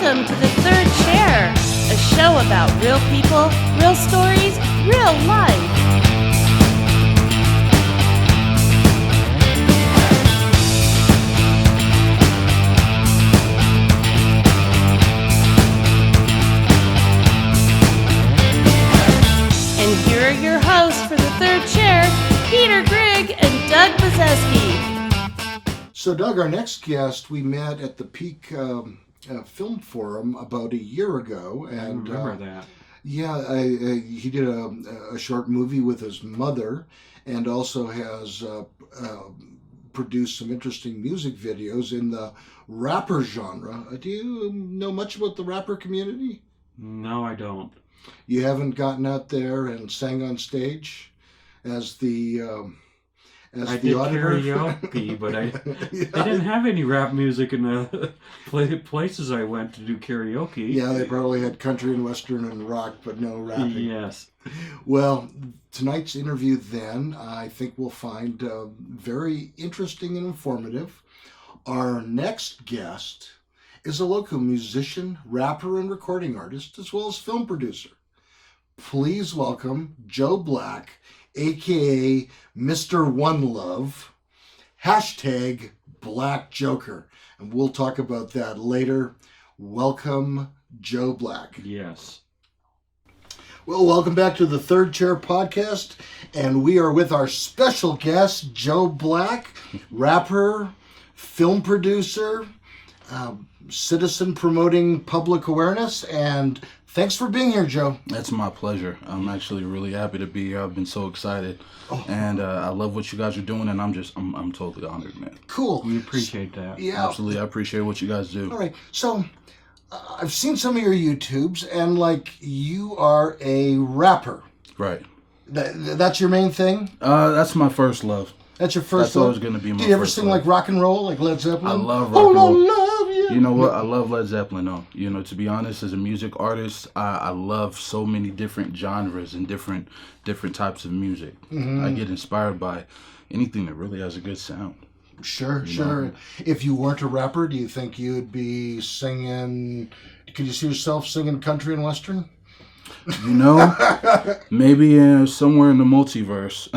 Welcome to The Third Chair, a show about real people, real stories, real life. And here are your hosts for The Third Chair, Peter Grigg and Doug Bazeski. So, Doug, our next guest, we met at the Peak Film Forum about a year ago. And, I remember that. Yeah, he did a short movie with his mother and also has produced some interesting music videos in the rapper genre. Do you know much about the rapper community? No, I don't. You haven't gotten out there and sang on stage as the I did auditor? karaoke, but Yeah. they didn't have any rap music in the places I went to do karaoke. Yeah, they probably had country and western and rock, but no rapping. Yes. Well, tonight's interview then, I think we'll find very interesting and informative. Our next guest is a local musician, rapper, and recording artist, as well as film producer. Please welcome Joe Black, a.k.a. Mr. One Love, hashtag Black Joker. And we'll talk about that later. Welcome, Joe Black. Yes. Well, welcome back to the Third Chair podcast. And we are with our special guest, Joe Black, rapper, film producer, citizen promoting public awareness, and thanks for being here, Joe. That's my pleasure. I'm actually really happy to be here. I've been so excited, and I love what you guys are doing, and I'm totally honored, man. Cool. We appreciate that. Yeah. Absolutely, I appreciate what you guys do. All right. So I've seen some of your YouTubes, and you are a rapper. Right. That's your main thing? That's my first love. That's your first That's love? always going to be my Do you ever first sing love. rock and roll, like Led Zeppelin? I love rock and roll. Oh, I love you. You know what? I love Led Zeppelin, though. You know, to be honest, as a music artist, I love so many different genres and different types of music. Mm-hmm. I get inspired by anything that really has a good sound. Sure. know? If you weren't a rapper, do you think you'd be singing... Could you see yourself singing country and western? You know, maybe somewhere in the multiverse,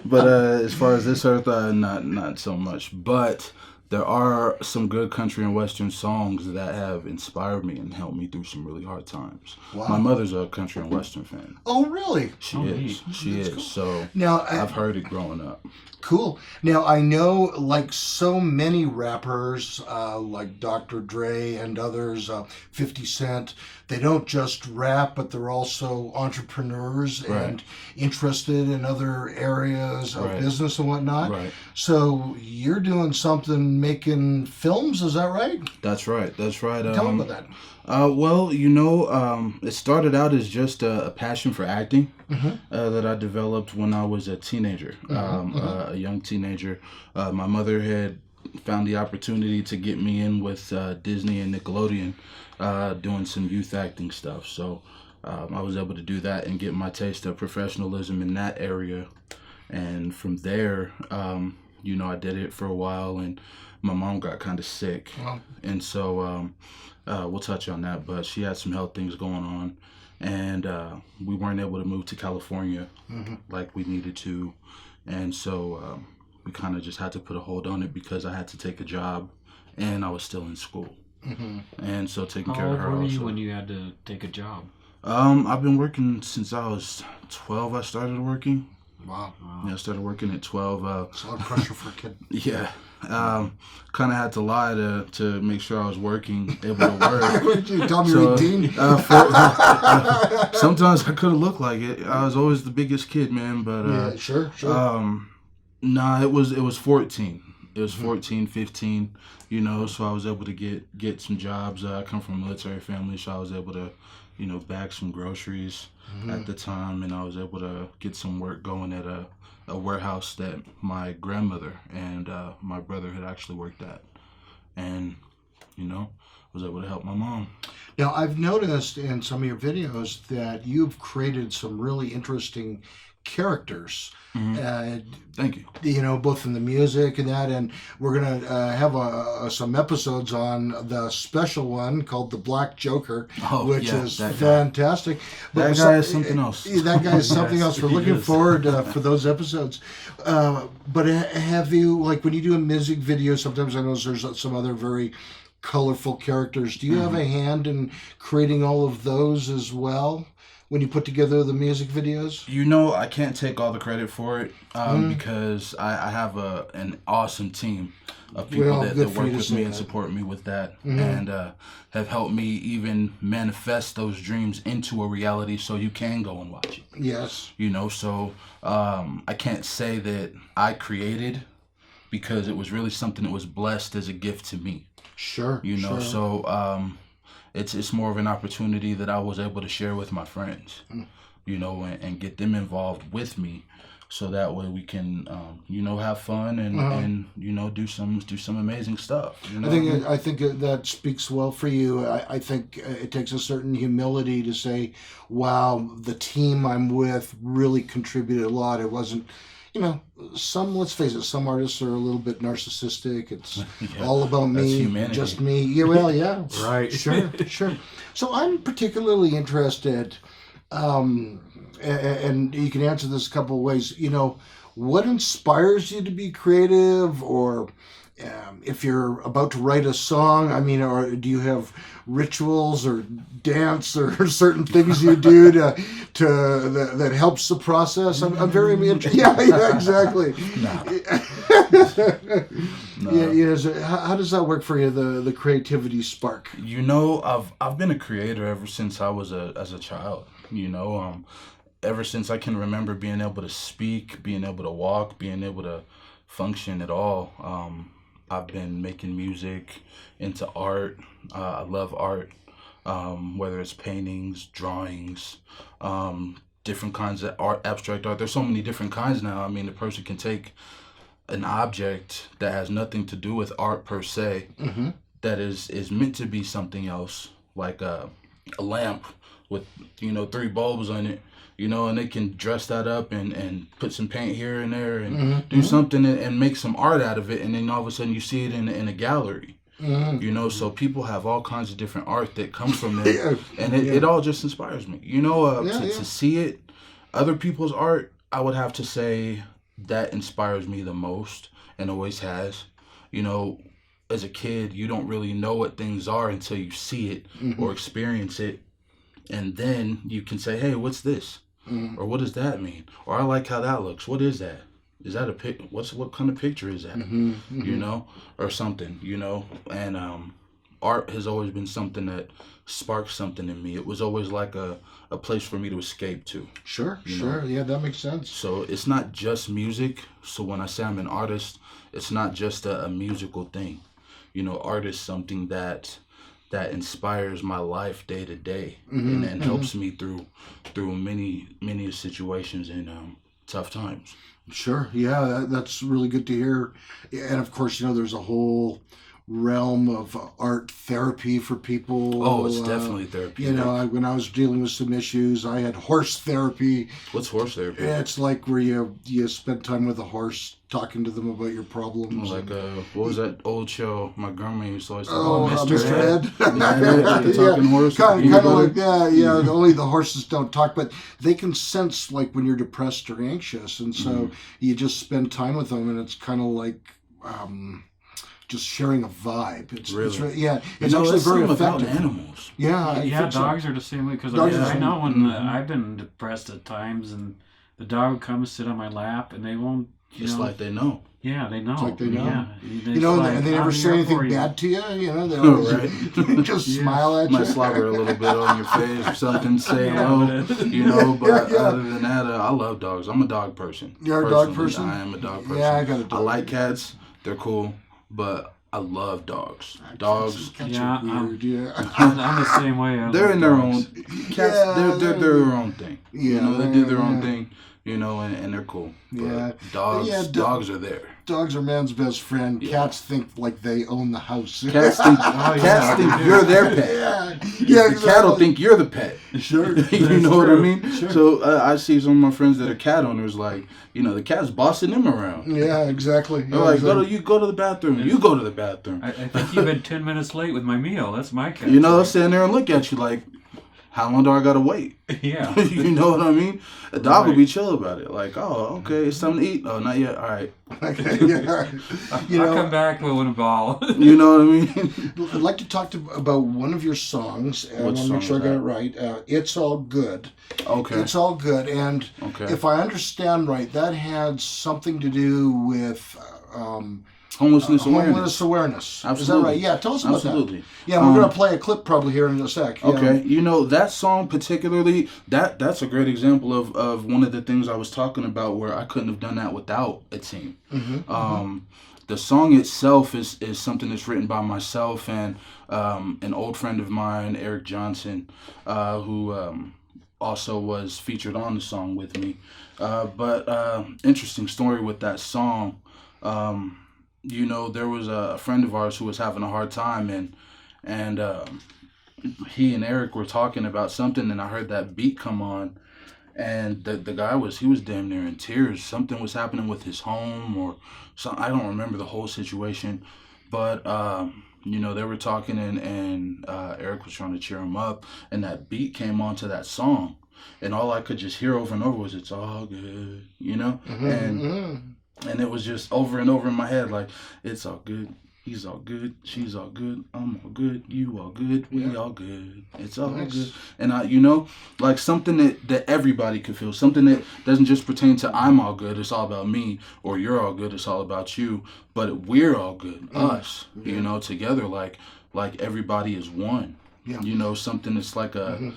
but as far as this earth, not so much. But there are some good country and western songs that have inspired me and helped me through some really hard times. Wow. My mother's a country and western fan. Oh, really? She neat. is. Cool. So Now, I've heard it growing up. Cool. Now, I know, like so many rappers, like Dr. Dre and others, 50 Cent, they don't just rap, but they're also entrepreneurs Right. and interested in other areas of Right. business and whatnot. Right. So you're doing something, making films, is that right? That's right. Tell me about that. Well, you know, it started out as just a passion for acting that I developed when I was a teenager, a young teenager. My mother had found the opportunity to get me in with Disney and Nickelodeon doing some youth acting stuff. So I was able to do that and get my taste of professionalism in that area. And from there, you know, I did it for a while, and my mom got kind of sick. Wow. And so... we'll touch on that, but she had some health things going on, and we weren't able to move to California like we needed to, and so we kind of just had to put a hold on it because I had to take a job, and I was still in school, and so taking care of her How old were you also. when you had to take a job? I've been working since I was 12. I started working. Wow. Yeah, I started working at 12. It's a lot of pressure for a kid. Yeah. Kind of had to lie to make sure I was working, able to work. You tell me you're 18? Sometimes I could have looked like it. I was always the biggest kid, man. But Yeah, sure. nah, it was 14. It was 14, 15. You know, so I was able to get some jobs. I come from a military family, so I was able to, you know, bag some groceries at the time, and I was able to get some work going at a warehouse that my grandmother and my brother had actually worked at, and you know, was able to help my mom. Now, I've noticed in some of your videos that you've created some really interesting characters. Thank you. You know, both in the music and that, and we're gonna have some episodes on the special one called The Black Joker, which is fantastic. That guy is something else. That guy is something else. We're looking forward for those episodes. But have you, like, when you do a music video, sometimes I know there's some other very colorful characters. Do you have a hand in creating all of those as well when you put together the music videos? You know, I can't take all the credit for it because I have an awesome team of people that work with me and support me with that, and have helped me even manifest those dreams into a reality so you can go and watch it. Yes. You know, so I can't say that I created, because it was really something that was blessed as a gift to me. Sure. You know, so it's more of an opportunity that I was able to share with my friends, you know, and get them involved with me, so that way we can, you know, have fun and you know, do some amazing stuff. You know I think that speaks well for you. I think it takes a certain humility to say, wow, the team I'm with really contributed a lot. It wasn't, you know, let's face it, some artists are a little bit narcissistic. It's all about me, just me. Yeah, well, yeah. Right. Sure. So I'm particularly interested, and you can answer this a couple of ways. You know, what inspires you to be creative, or if you're about to write a song, I mean, or do you have rituals or dance or certain things you do that helps the process? I'm very interested. Yeah, exactly. No. Yeah. So how does that work for you? The creativity spark. You know, I've been a creator ever since I was as a child. You know, ever since I can remember being able to speak, being able to walk, being able to function at all. I've been making music, into art. I love art, whether it's paintings, drawings, different kinds of art, abstract art. There's so many different kinds now. I mean, a person can take an object that has nothing to do with art per se, that is meant to be something else, like a lamp with, you know, 3 bulbs on it. You know, and they can dress that up and put some paint here and there and do something and make some art out of it. And then all of a sudden you see it in a gallery, you know, so people have all kinds of different art that comes from there. And it all just inspires me, you know, to see it, other people's art, I would have to say that inspires me the most and always has. You know, as a kid, you don't really know what things are until you see it or experience it. And then you can say, hey, what's this? Or what does that mean? Or I like how that looks. What is that? Is that a pic? What kind of picture is that? You know, or something. You know, and art has always been something that sparks something in me. It was always like a place for me to escape to. Sure. know? Yeah, that makes sense. So it's not just music. So when I say I'm an artist, it's not just a musical thing. You know, art is something that inspires my life day to day and helps me through many situations and tough times. Sure. Yeah, that's really good to hear. And of course, you know, there's a whole realm of art therapy for people. Oh, it's definitely therapy. You know, when I was dealing with some issues, I had horse therapy. What's horse therapy? It's like where you spend time with a horse, talking to them about your problems. Like, what was that old show my grandma used to always say? Mr. Ed. The talking horse. Kind of like that. Yeah, only the horses don't talk, but they can sense like when you're depressed or anxious, and so you just spend time with them, and it's kind of like just sharing a vibe. It's actually very effective. Animals. Yeah, dogs are the same way, because I know when I've been depressed at times, and the dog would come and sit on my lap, and they won't. It's like they know. Yeah, they know. It's like they know. Yeah. You know, and they never say anything bad to you. You know, they always just smile at you. Might slobber a little bit on your face or something, say hello. You know, but other than that, I love dogs. I'm a dog person. You're a dog person? I am a dog person. Yeah, I got a dog. I like cats. They're cool, but I love dogs. Dogs. Cats are weird. I'm the same way. They're in their own. Cats. They're their own thing. Yeah, you know, they do their own thing. you know, and they're cool. Yeah. But dogs are there. Dogs are man's best friend. Yeah. Cats think like they own the house. Cats think you're their pet. Yeah, the cat will think you're the pet. Sure. You know what I mean? Sure. So I see some of my friends that are cat owners, like, you know, the cat's bossing them around. Yeah, exactly. They're like, go to the bathroom. You go to the bathroom. I think you've been 10 minutes late with my meal. That's my cat. You know, they'll stand there and look at you like, how long do I gotta wait? Yeah. You know what I mean? A dog will be chill about it. Like, oh, okay, it's time to eat. Oh, not yet. All right. Okay, yeah. I'll come back with a ball. You know what I mean? I'd like to talk about one of your songs. And I want to make sure I got it right. It's All Good. Okay. It's All Good. And if I understand right, that had something to do with... Homelessness awareness. Homelessness awareness. Absolutely. Is that right? Yeah, tell us about that. Yeah, we're going to play a clip probably here in a sec. Yeah. Okay. You know, that song particularly, that's a great example of one of the things I was talking about where I couldn't have done that without a team. The song itself is something that's written by myself and an old friend of mine, Eric Johnson, who also was featured on the song with me. But interesting story with that song. You know, there was a friend of ours who was having a hard time, and he and Eric were talking about something, and I heard that beat come on, and the guy was damn near in tears. Something was happening with his home or something. I don't remember the whole situation, but you know, they were talking, and Eric was trying to cheer him up, and that beat came onto that song, and all I could just hear over and over was "It's all good," you know, and it was just over and over in my head, like, it's all good, he's all good, she's all good, I'm all good, you all good, we all good, it's all good. And I, you know, like something that everybody could feel, something that doesn't just pertain to I'm all good, it's all about me, or you're all good, it's all about you, but we're all good, us, you know, together, like everybody is one. You know, something that's like a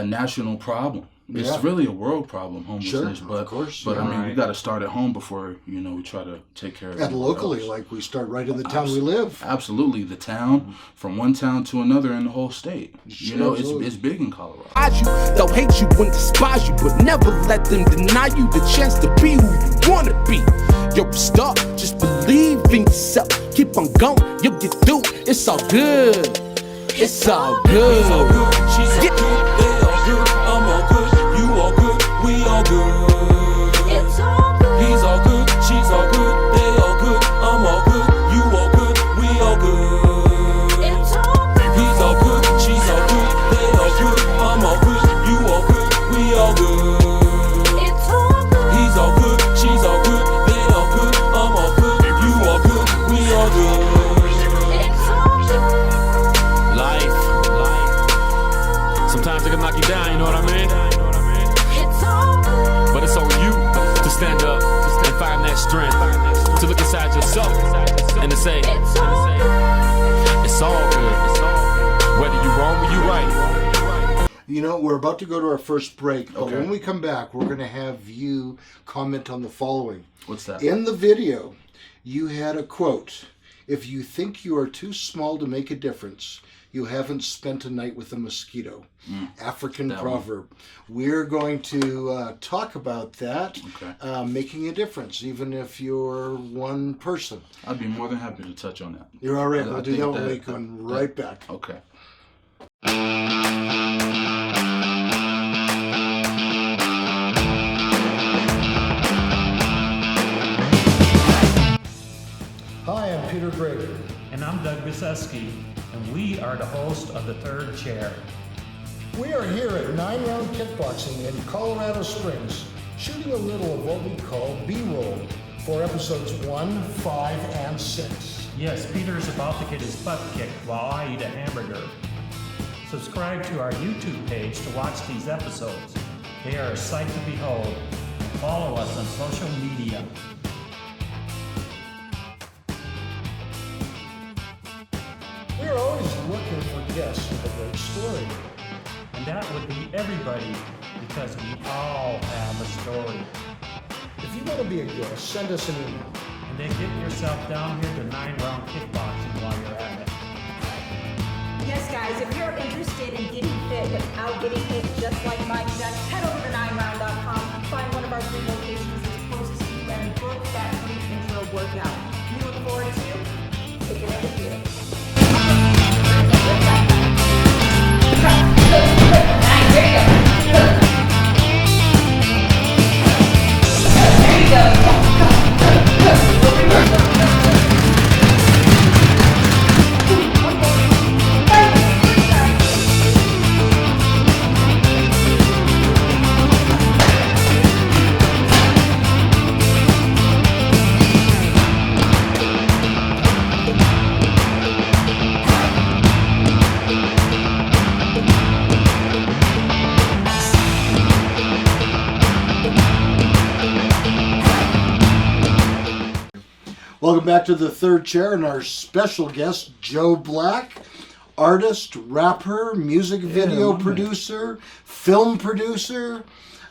national problem. It's really a world problem, homelessness. Sure, but of course. But I mean, we got to start at home before, you know, we try to take care of it. And locally, else. like we start right in the town we live. Absolutely, the town, from one town to another in the whole state. You know, it's big in Colorado. They'll hate you and despise you, but never let them deny you the chance to be who you wanna be. You're a star, just believe in yourself. Keep on going, you'll get through. It's all good. It's all good. He's all good, she's all good, they all good, I'm all good, you all good, we all good. It's all good. He's all good, she's all good, they all good, I'm all good, you all good, we all good. It's all good. He's all good, she's all good, they all good, I'm all good, you all good, we all good. It's all good. He's all good, she's all good, they all good, I'm all good, you all good, we all good. Sometimes they can knock you down, you know what I mean? But it's on you to stand up and find that strength, to look inside yourself and to say, it's all good. Whether you wrong or you right. You know, we're about to go to our first break, but when we come back, we're going to have you comment on the following. What's that? In the video, you had a quote: "If you think you are too small to make a difference, you haven't spent a night with a mosquito." African proverb. We're going to talk about that, making a difference, even if you're one person. I'd be more than happy to touch on that. You're all right. We'll do that when we come right back. Okay. Hi, I'm Peter Gregg. And I'm Doug Biseski, and we are the host of The Third Chair. We are here at 9 Round Kickboxing in Colorado Springs, shooting a little of what we call B-roll for episodes 1, 5, and 6. Yes, Peter is about to get his butt kicked while I eat a hamburger. Subscribe to our YouTube page to watch these episodes. They are a sight to behold. And follow us on social media. We are always looking for guests with a great story. And that would be everybody, because we all have a story. If you want to be a guest, send us an email. And then get yourself down here to 9 Round Kickboxing while you're at it. Yes, guys, if you're interested in getting fit without getting hit just like Mike, just head over to 9round.com, find one of our our 3 locations is closest to you and book that free intro workout. We look forward to taking it with you. Welcome back to the third chair and our special guest, Joe Black, artist, rapper, music video producer, film producer,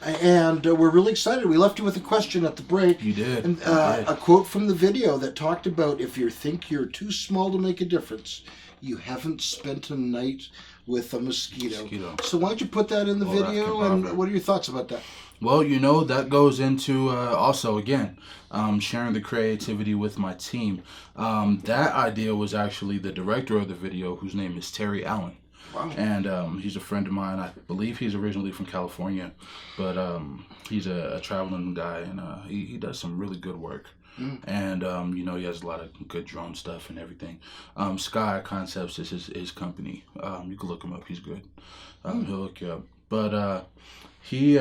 and we're really excited. We left you with a question at the break. You did. And, a quote from the video that talked about if you think you're too small to make a difference, you haven't spent a night with a mosquito. So why don't you put that in the video, and what are your thoughts about that? Well, that goes into also, again, sharing the creativity with my team. That idea was actually the director of the video, whose name is Terry Allen. Wow. And he's a friend of mine. I believe he's originally from California, but he's a traveling guy, and he does some really good work. And, he has a lot of good drone stuff and everything. Sky Concepts is his company. You can look him up. He's good. He'll hook you up. But he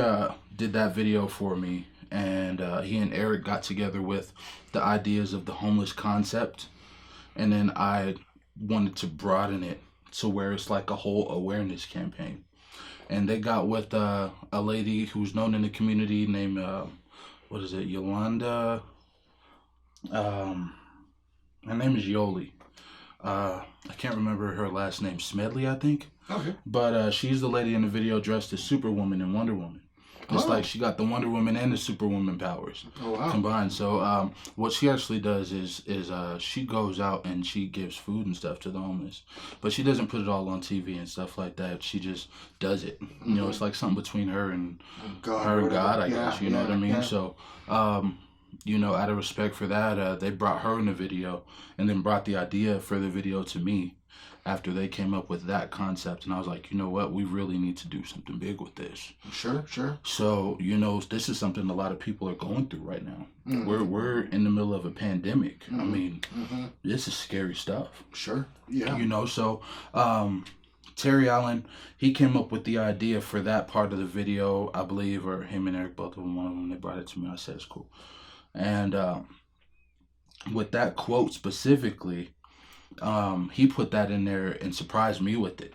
did that video for me, and he and Eric got together with the ideas of the homeless concept, and then I wanted to broaden it to where it's like a whole awareness campaign. And they got with a lady who's known in the community named, Yolanda? Her name is Yoli. I can't remember her last name. Smedley, I think. Okay. But she's the lady in the video dressed as Superwoman and Wonder Woman. It's like she got the Wonder Woman and the Superwoman powers combined. So what she actually does is she goes out and she gives food and stuff to the homeless. But she doesn't put it all on TV and stuff like that. She just does it. It's like something between her and God, I guess. You know what I mean? Yeah. So, out of respect for that, they brought her in the video and then brought the idea for the video to me after they came up with that concept. And I was like, you know what? We really need to do something big with this. Sure. So, this is something a lot of people are going through right now. We're in the middle of a pandemic. I mean, this is scary stuff. Sure. Yeah. So Terry Allen, he came up with the idea for that part of the video, I believe, or him and Eric, both of them, one of them, they brought it to me. I said, it's cool. And with that quote specifically, he put that in there and surprised me with it.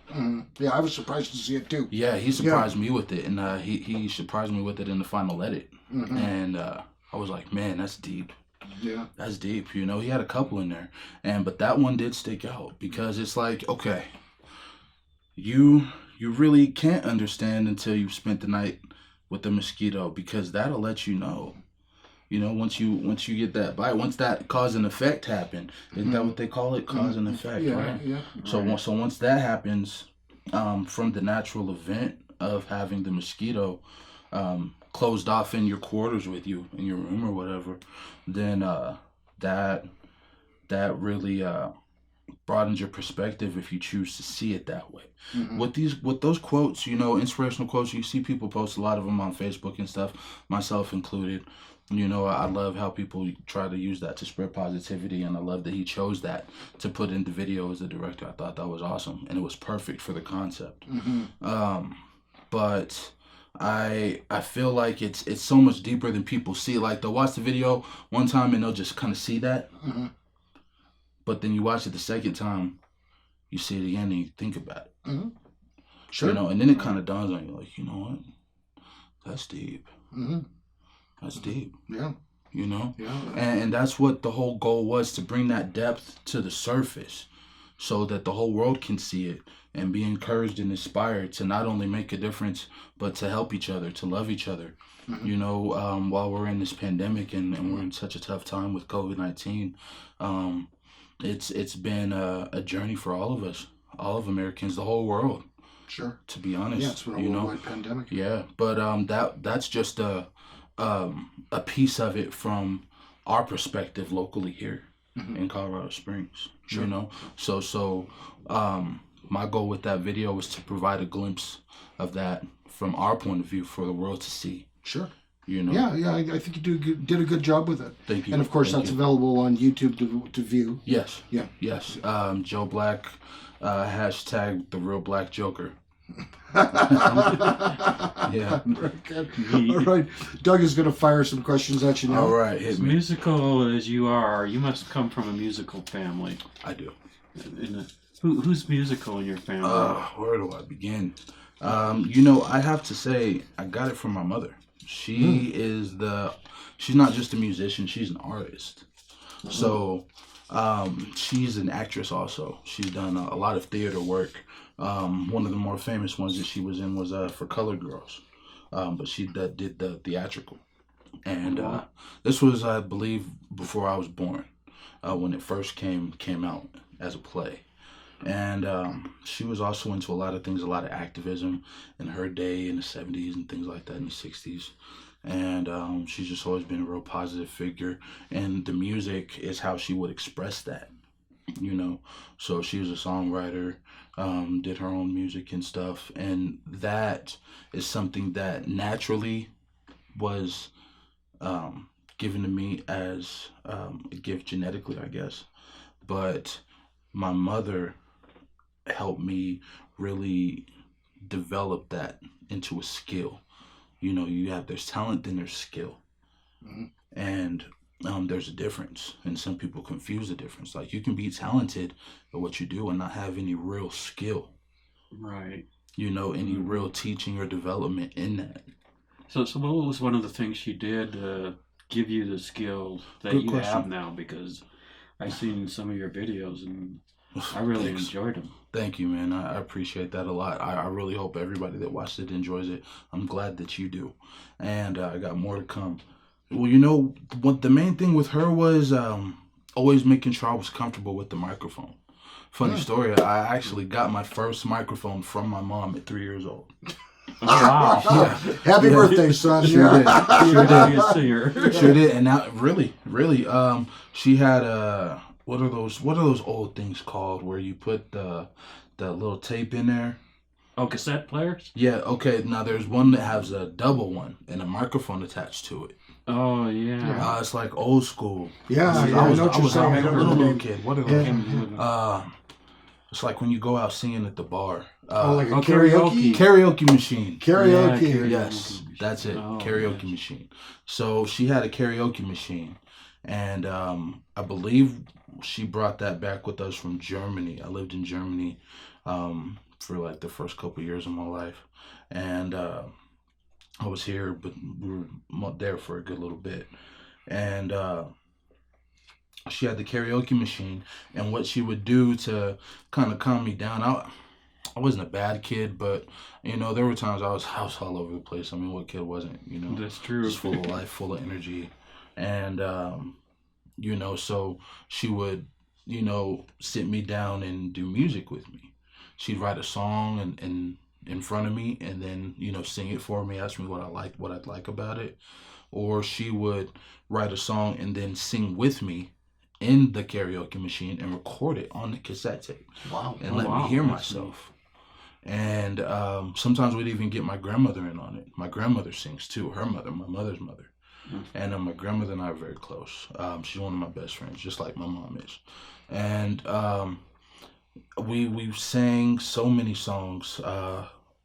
Yeah, I was surprised to see it too. Yeah, he surprised me with it, and he surprised me with it in the final edit. And I was like, man, that's deep. Yeah, that's deep. He had a couple in there, but that one did stick out because it's like, okay, you really can't understand until you've spent the night with the mosquito, because that'll let you know. Once you get that bite, once that cause and effect happen, isn't that what they call it? Cause and effect, right? Yeah. So once that happens, from the natural event of having the mosquito closed off in your quarters with you in your room or whatever, then that really broadens your perspective if you choose to see it that way. With those quotes, inspirational quotes, you see people post a lot of them on Facebook and stuff, myself included. I love how people try to use that to spread positivity, and I love that he chose that to put in the video as the director. I thought that was awesome, and it was perfect for the concept. But I feel like it's so much deeper than people see. Like, they'll watch the video one time and they'll just kind of see that, but then you watch it the second time, you see it again and you think about it. Sure. And then it kind of dawns on you, like, you know what? That's deep. That's deep. Yeah. Yeah. And that's what the whole goal was, to bring that depth to the surface so that the whole world can see it and be encouraged and inspired to not only make a difference, but to help each other, to love each other. While we're in this pandemic and we're in such a tough time with COVID-19, it's been a journey for all of us, all of Americans, the whole world. Sure. To be honest. Yeah, it's been a worldwide pandemic. Yeah, but that's just a a piece of it from our perspective locally here in Colorado Springs. Sure. You know, so my goal with that video was to provide a glimpse of that from our point of view for the world to see. Sure. You know. Yeah. I think you did a good job with it. Thank you. And of course, that's available on YouTube to view. Yes. Yeah. Yes. Joe Black, hashtag the real Black Joker. Yeah. Very good. All right. Doug is going to fire some questions at you now. All right. Hit As me. musical as you are, you must come from a musical family. I do. Who's musical in your family? Where do I begin? You know, I have to say, I got it from my mother. She's not just a musician, she's an artist. So, she's an actress also. She's done a lot of theater work. One of the more famous ones that she was in was for Colored Girls. But she did the theatrical. And this was, I believe, before I was born, when it first came out as a play. And she was also into a lot of things, a lot of activism in her day in the 70s and things like that in the 60s. And she's just always been a real positive figure. And the music is how she would express that, you know. So she was a songwriter, did her own music and stuff. And that is something that naturally was given to me as a gift genetically, I guess. But my mother helped me really develop that into a skill. You know, there's talent, then there's skill. And there's a difference, and some people confuse the difference. Like, you can be talented at what you do and not have any real skill. Right. You know, any real teaching or development in that. So what was one of the things she did to give you the skills that Good you question. have now? Because I've seen some of your videos and I really enjoyed them. Thank you, man. I appreciate that a lot. I really hope everybody that watched it enjoys it. I'm glad that you do. And I got more to come. Well, you know, what the main thing with her was always making sure I was comfortable with the microphone. Funny story, I actually got my first microphone from my mom at 3 years old. Oh, wow. Happy birthday, son. Sure did. Sure did. Be a singer. Sure did. And now, really, she had what are those old things called where you put the little tape in there? Oh, cassette players? Yeah, okay. Now there's one that has a double one and a microphone attached to it. Oh, yeah. It's like old school. Yeah, I know what you're saying. I a don't little know. kid. What are those? It's like when you go out singing at the bar. Like a karaoke. Karaoke machine. Karaoke. Yeah, karaoke. Yes, that's it. Oh, Karaoke yes. machine. So she had a karaoke machine, and I believe she brought that back with us from Germany. I lived in Germany for like the first couple years of my life, and I was here, but we were there for a good little bit, and she had the karaoke machine, and what she would do to kind of calm me down. I wasn't a bad kid, but you know, there were times I was all over the place. I mean, what kid wasn't? You know, That's true. just full of life, full of energy, and you know, so she would, you know, sit me down and do music with me. She'd write a song and in front of me, and then, you know, sing it for me, ask me what I'd like about it, or she would write a song and then sing with me in the karaoke machine and record it on the cassette tape. Wow. And let me hear myself. And sometimes we'd even get my grandmother in on it. My grandmother sings too, her mother, my mother's mother. And my grandmother and I are very close. She's one of my best friends, just like my mom is. And we sang so many songs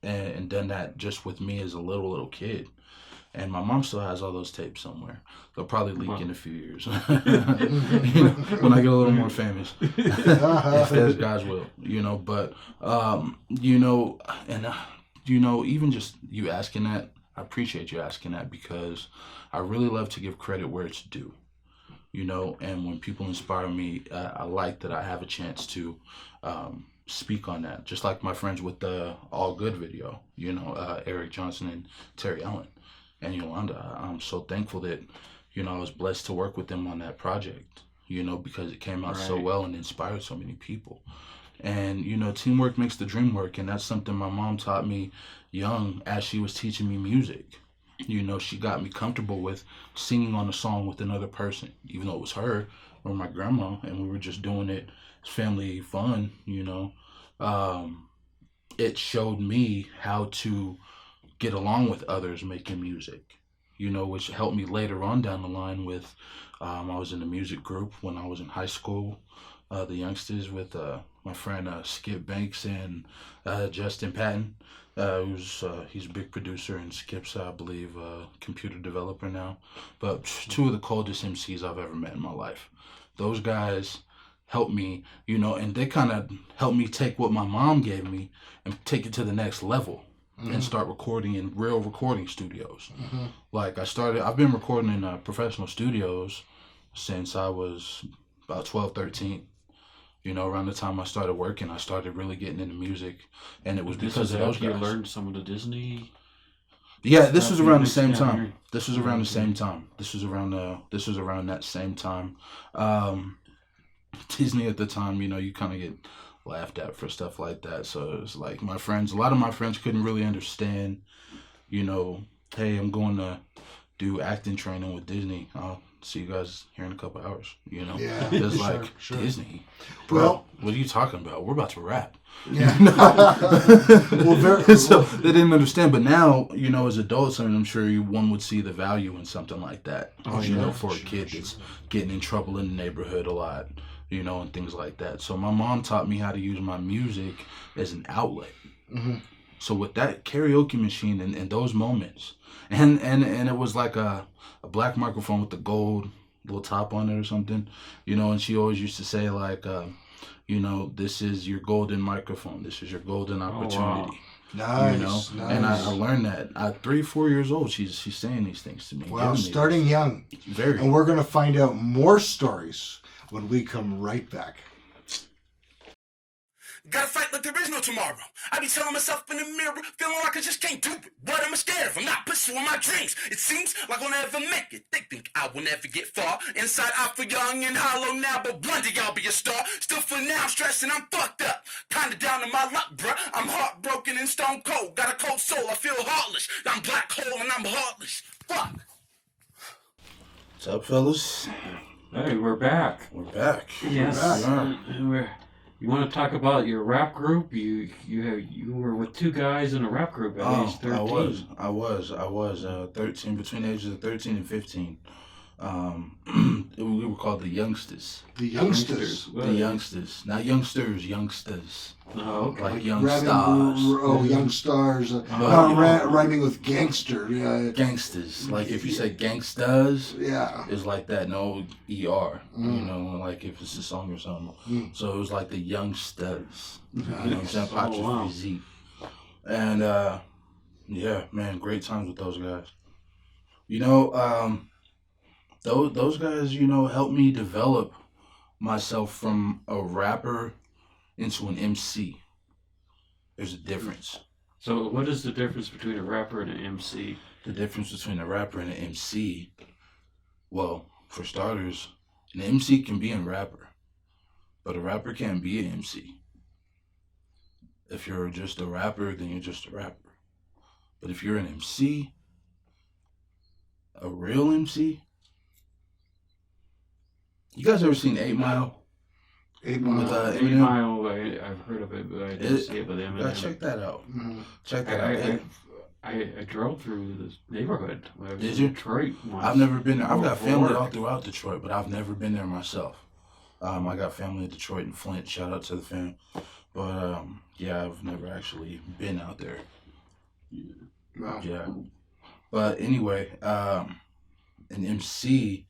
and done that just with me as a little kid. And my mom still has all those tapes somewhere. They'll probably leak in a few years. You know, when I get a little more famous. If there's God's will, you know. But, you know, and, you know, even just you asking that, I appreciate you asking that, because I really love to give credit where it's due. You know, and when people inspire me, I like that I have a chance to speak on that. Just like my friends with the All Good video, you know, Eric Johnson and Terry Allen. And Yolanda, I'm so thankful that, you know, I was blessed to work with them on that project, you know, because it came out so well and inspired so many people. And, you know, teamwork makes the dream work. And that's something my mom taught me young as she was teaching me music. she got me comfortable with singing on a song with another person, even though it was her or my grandma, and we were just doing it as family fun. It showed me how to get along with others making music, which helped me later on down the line with, I was in a music group when I was in high school, the youngsters with my friend Skip Banks and Justin Patton. He's a big producer, and Skip's, I believe, a computer developer now. But two of the coldest MCs I've ever met in my life. Those guys helped me, and they kind of helped me take what my mom gave me and take it to the next level. And start recording in real recording studios. Like I've been recording in professional studios since I was about 12, 13. Around the time I started working, I started really getting into music, and it was because of those guys. You learned some of the Disney. Yeah, this was around the same time. This was around the same time. This was around that same time. Disney at the time, you kind of get laughed at for stuff like that. So it was like a lot of my friends couldn't really understand, hey, I'm going to do acting training with Disney. I'll see you guys here in a couple hours. Yeah, it's like sure. Disney. Bro, well, what are you talking about? We're about to rap. Yeah. So they didn't understand. But now, as adults, I'm sure one would see the value in something like that. For a kid that's getting in trouble in the neighborhood a lot. And things like that. So my mom taught me how to use my music as an outlet. So with that karaoke machine and those moments, and it was like a black microphone with the gold little top on it or something, and she always used to say like, this is your golden microphone. This is your golden opportunity. Nice. And I learned that at 3-4 years old. She's saying these things to me. Well, starting young. Very. And we're going to find out more stories when we come right back. Gotta fight like there is no tomorrow. I be telling myself in the mirror, feeling like I just can't do it. What am I scared of? I'm not pursuing my dreams. It seems like I'll never make it. They think I will never get far. Inside I feel young and hollow now, but one day I'll be a star. Still for now, stressing, I'm fucked up. Kinda down on my luck, bruh. I'm heartbroken and stone cold. Got a cold soul, I feel heartless. I'm black hole and I'm heartless. Fuck. What's up, fellas? Hey, we're back. We're back. Yes. You want to talk about your rap group? You were with two guys in a rap group at age 13. I was 13, between the ages of 13 and 15. We were called the youngsters. The youngsters. The youngsters. Not youngsters, youngsters. Oh, okay. Like young stars. Young stars. Rhyming with gangster. Gangsters. Like if you say gangstas, yeah, it's like that. No ER. Like if it's a song or something. So it was like the youngsters. You know what I'm saying? Apostrophe Z. And yeah, man, great times with those guys. Those guys, helped me develop myself from a rapper into an MC. There's a difference. So what is the difference between a rapper and an MC? The difference between a rapper and an MC, well, for starters, an MC can be a rapper, but a rapper can't be an MC. If you're just a rapper, then you're just a rapper. But if you're an MC, a real MC, you guys ever seen 8 Mile? 8 Mile. With, 8 Mile, I've heard of it, but I didn't see it with Eminem. Check that out. Check that out. I drove through this neighborhood. When I was Did in you? Detroit once. I've never been there. I've got family all throughout Detroit, but I've never been there myself. I got family in Detroit and Flint. Shout out to the fam. But yeah, I've never actually been out there. Wow. Yeah. But anyway, an MC,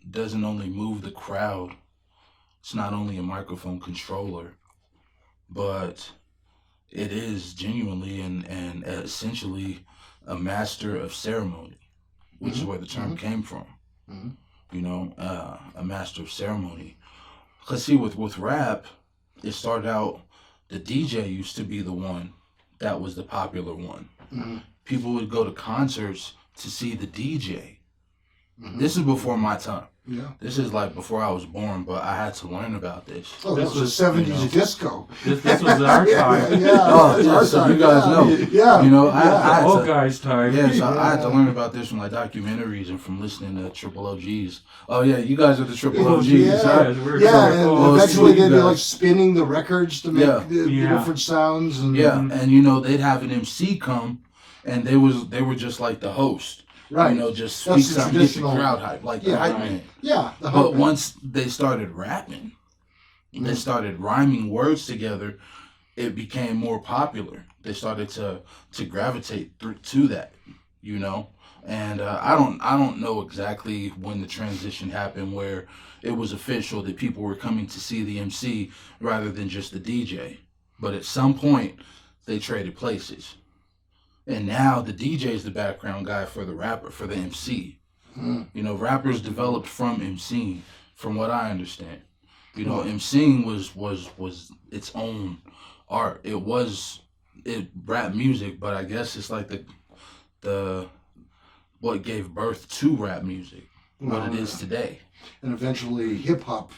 doesn't only move the crowd. It's not only a microphone controller, but it is genuinely and essentially a master of ceremony, which is where the term came from. A master of ceremony. Let's see, with rap, it started out, the DJ used to be the one that was the popular one. People would go to concerts to see the DJ. This is before my time. Yeah. This is like before I was born, but I had to learn about this. Oh, this was 70s disco. This was our time. Oh, yeah, so you guys know. Yeah. You know, I had Old to, guys' time. yeah, so I had to learn about this from like documentaries and from listening to Triple OGs. Oh yeah, you guys are the Triple OGs. Yeah, Huh? yeah, and Well, eventually see, they'd be guys. like spinning the records to make Yeah. the different sounds. And, Yeah, and you know they'd have an MC come, and they were just like the host. Right. You know, just That's speak the something, get the traditional- crowd hype, like the Yeah, hype right. man. Yeah. The But hype man. once they started rapping, they started rhyming words together, it became more popular. They started to gravitate to that, you know. And I don't know exactly when the transition happened where it was official that people were coming to see the MC rather than just the DJ. But at some point, they traded places. And now the DJ is the background guy for the rapper, for the MC. You know, rappers developed from MCing, from what I understand. You know, MCing was its own art. It rap music, but I guess it's like the what gave birth to rap music, what it is today. And eventually hip-hop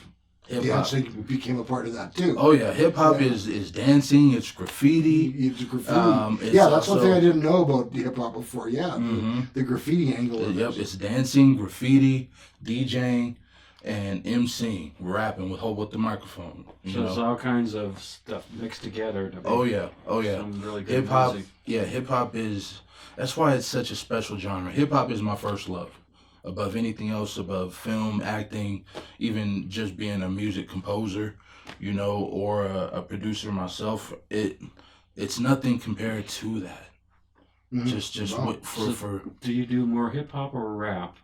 dancing became a part of that too. Oh yeah, hip hop is dancing, it's graffiti. It's graffiti. It's Yeah, that's one also- thing I didn't know about hip-hop before. Yeah, the graffiti angle of Yep, it. it's dancing, graffiti, DJing, and MCing, rapping with the microphone. You So know? it's all kinds of stuff mixed together. To make Oh yeah. some really good Hip hop, music. yeah, hip hop is. That's why it's such a special genre. Hip hop is my first love, above anything else, above film, acting, even just being a music composer, you know, or a producer myself. It's nothing compared to that. Just Wow. what for. Do you do more hip hop or rap?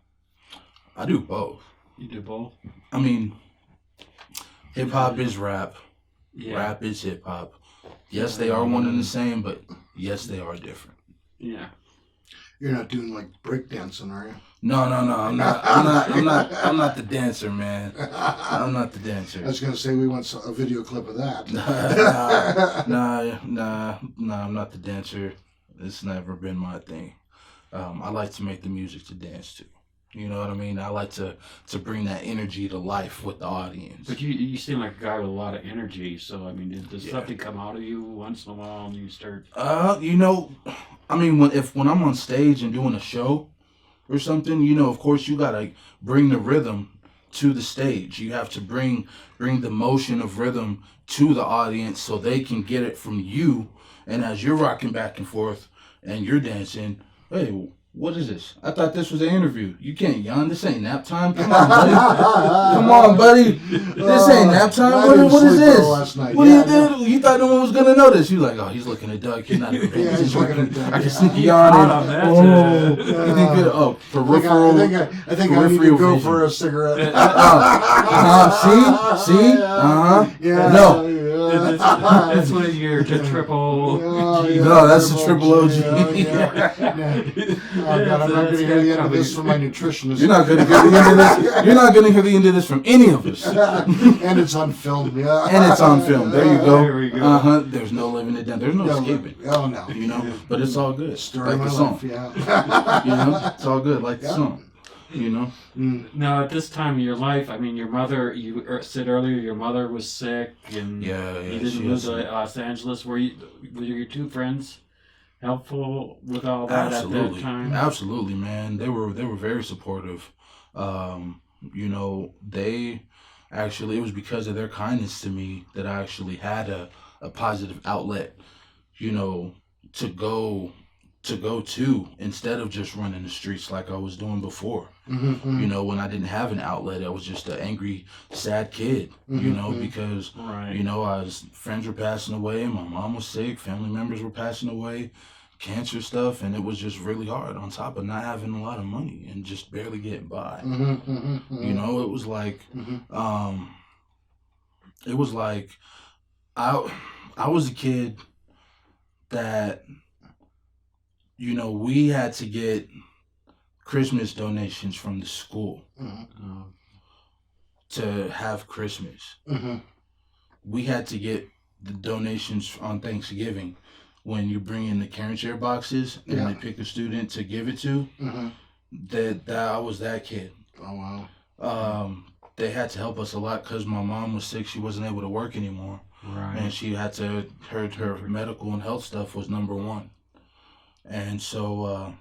I do both. You do both. I mean, hip hop is rap. Yeah. Rap is hip hop. Yes, they are one and the same, but yes, they are different. Yeah. You're not doing like breakdancing, are you? No, I'm not the dancer, man. I'm not the dancer. I was gonna say we want a video clip of that. Nah, I'm not the dancer. It's never been my thing. I like to make the music to dance to. You know what I mean? I like to bring that energy to life with the audience. But you seem like a guy with a lot of energy. So I mean, does something come out of you once in a while and you start? You know, I mean, when I'm on stage and doing a show or something, you know, of course you gotta bring the rhythm to the stage. You have to bring the motion of rhythm to the audience so they can get it from you. And as you're rocking back and forth and you're dancing, hey, what is this? I thought this was an interview. You can't yawn. This ain't nap time. Come on, buddy. Come on, buddy. This ain't nap time. I What didn't is sleep this? well last night. What Yeah, do you do? You thought no one was gonna notice. You like, oh, he's looking at Doug. He's not even paying Yeah, he's attention. looking at Doug. I can sneak a yawn in. Oh, that's Oh, it. you think it? Oh, peripheral. I think I need to peripheral go vision. for a cigarette. See? Yeah. No. That's when you're to triple. No, that's the triple OG. Oh, God, I'm not going to hear the end of this from my nutritionist. You're not gonna hear the end of this. You're not gonna hear the end of this from any of us. And it's on film, yeah. And it's on film. There you go. There we go. There's no living it down. There's no escaping. Oh, no. You know, but it's all good. Story Like of the my song. life, yeah. You know, it's all good. Like the Yeah. song. You know. Now, at this time in your life, I mean, your mother. You said earlier your mother was sick, and Yeah, you she didn't move is. to Los Angeles. Were your two friends helpful with all that at that time? Absolutely, man. They were very supportive. You know, they actually, it was because of their kindness to me that I actually had a positive outlet, you know, to go to instead of just running the streets like I was doing before. You know, when I didn't have an outlet, I was just an angry, sad kid, you know, because, Right. you know, friends were passing away, my mom was sick, family members were passing away, cancer stuff, and it was just really hard on top of not having a lot of money and just barely getting by. You know, it was like, I was a kid that, you know, we had to get Christmas donations from the school to have Christmas. We had to get the donations on Thanksgiving when you bring in the Caring Share boxes and they pick a student to give it to. that I was that kid. Oh, wow. They had to help us a lot because my mom was sick. She wasn't able to work anymore. Right. And she had to, her medical and health stuff was number one. And so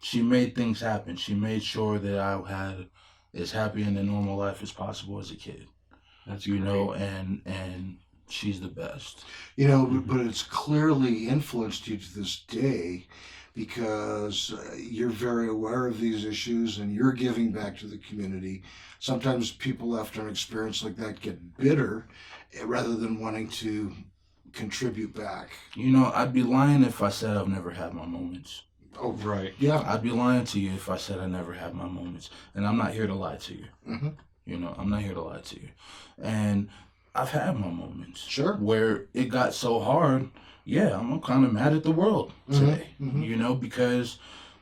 she made things happen. She made sure that I had as happy in a normal life as possible as a kid. That's you great. know, and she's the best. You know, but it's clearly influenced you to this day because you're very aware of these issues and you're giving back to the community. Sometimes people after an experience like that get bitter rather than wanting to contribute back. You know, I'd be lying if I said I've never had my moments. Oh, Right. yeah. I'd be lying to you if I said I never had my moments. And I'm not here to lie to you. Mm-hmm. You know, I'm not here to lie to you. And I've had my moments. Sure. Where it got so hard, yeah, I'm kind of mad at the world today. Mm-hmm. You know, because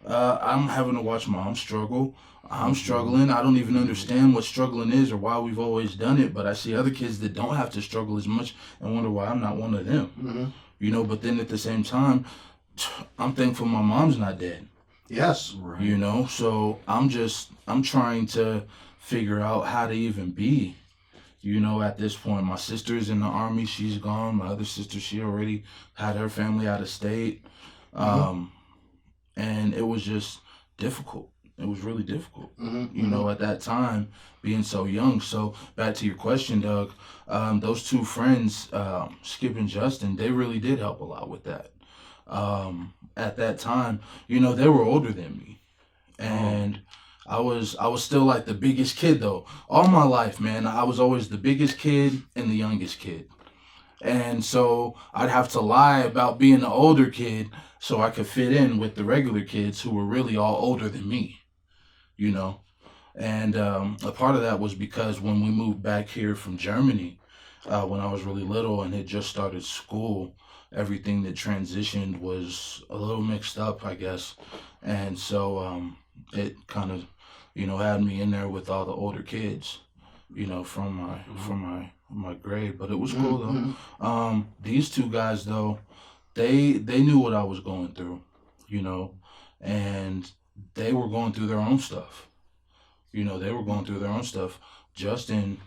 I'm having to watch mom struggle. I'm struggling. I don't even understand what struggling is or why we've always done it. But I see other kids that don't have to struggle as much and wonder why I'm not one of them. Mm-hmm. You know, but then at the same time, I'm thankful my mom's not dead. Yes. Right. You know, so I'm trying to figure out how to even be, you know, at this point. My sister's in the Army, she's gone. My other sister, she already had her family out of state. And it was just difficult. It was really difficult, you know, at that time, being so young. So back to your question, Doug, those two friends, Skip and Justin, they really did help a lot with that. At that time, you know, they were older than me. And I was still like the biggest kid though. All my life, man, I was always the biggest kid and the youngest kid. And so I'd have to lie about being the older kid so I could fit in with the regular kids who were really all older than me, you know. And a part of that was because when we moved back here from Germany, when I was really little and had just started school, everything that transitioned was a little mixed up, I guess. And so it kind of, you know, had me in there with all the older kids, you know, from my grade. But it was cool though. These two guys though, they knew what I was going through, you know, and they were going through their own stuff. You know, they were going through their own stuff. Justin,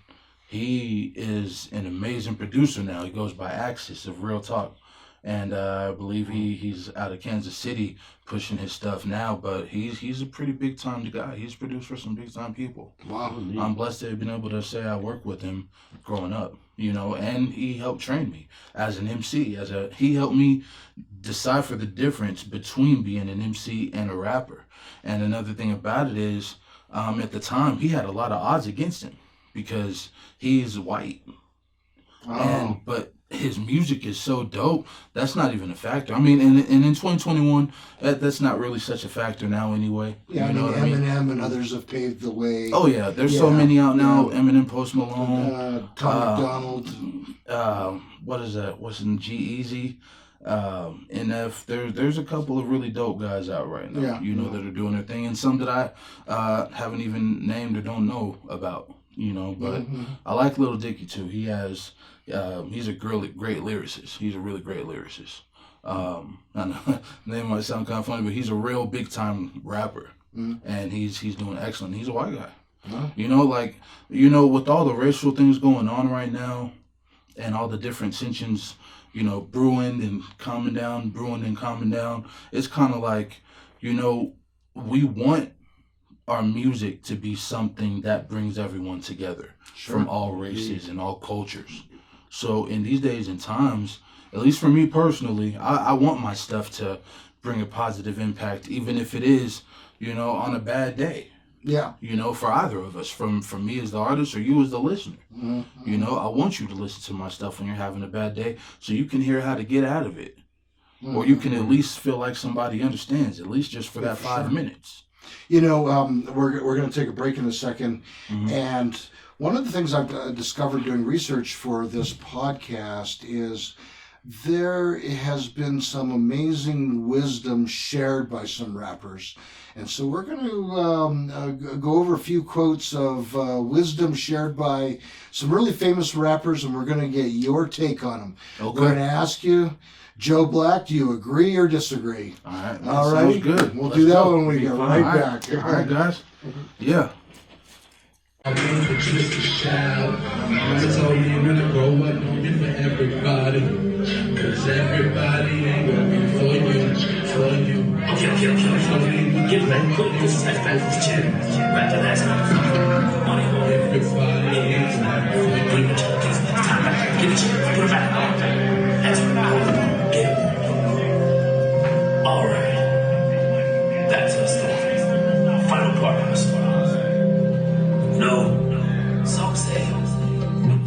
he is an amazing producer now. He goes by Axis of Real Talk. And I believe he's out of Kansas City pushing his stuff now, but he's a pretty big time guy. He's produced for some big time people. Wow. I'm blessed to have been able to say I worked with him growing up, you know, and he helped train me as an MC. He helped me decipher the difference between being an MC and a rapper. And another thing about it is, at the time, he had a lot of odds against him because he's white. But his music is so dope, that's not even a factor. I mean, and in 2021, that's not really such a factor now anyway. Yeah, you know I what mean, Eminem and others have paved the way. Oh yeah, there's so many out now. Eminem, Post Malone, Tom McDonald. What is that? What's in G-Eazy? NF. There's a couple of really dope guys out right now. You know, that are doing their thing, and some that I haven't even named or don't know about. You know, but I like Lil Dicky too. He's a great lyricist. He's a really great lyricist. I know name might sound kind of funny, but he's a real big time rapper, and he's doing excellent. He's a white guy. You know, like, you know, with all the racial things going on right now, and all the different tensions, you know, brewing and calming down, it's kind of like, you know, we want our music to be something that brings everyone together from all races and all cultures. So in these days and times, at least for me personally, I want my stuff to bring a positive impact, even if it is, you know, on a bad day. Yeah. You know, for either of us, from me as the artist or you as the listener. You know, I want you to listen to my stuff when you're having a bad day so you can hear how to get out of it. Or you can at least feel like somebody understands, at least just for that 5 minutes. You know, we're going to take a break in a second. And one of the things I've discovered doing research for this podcast is there has been some amazing wisdom shared by some rappers. And so we're going to go over a few quotes of wisdom shared by some really famous rappers, and we're going to get your take on them. Okay. We're going to ask you, Joe Black, do you agree or disagree? All right, man, all sounds right. good. We'll Let's do that go. when we get right back. All right, guys. Yeah. I want to just a shout. Mama told me when I grow up, don't be for everybody. Cause everybody ain't gonna be for you. Okay. Get ready. Quick, this is back to the chair. Back to that stuff. Money, Everybody ain't gonna be for you. it's time back. Get the chair. Put it back. That's right. Get it. Alright. That's the story. Final part of the story. No, some say it was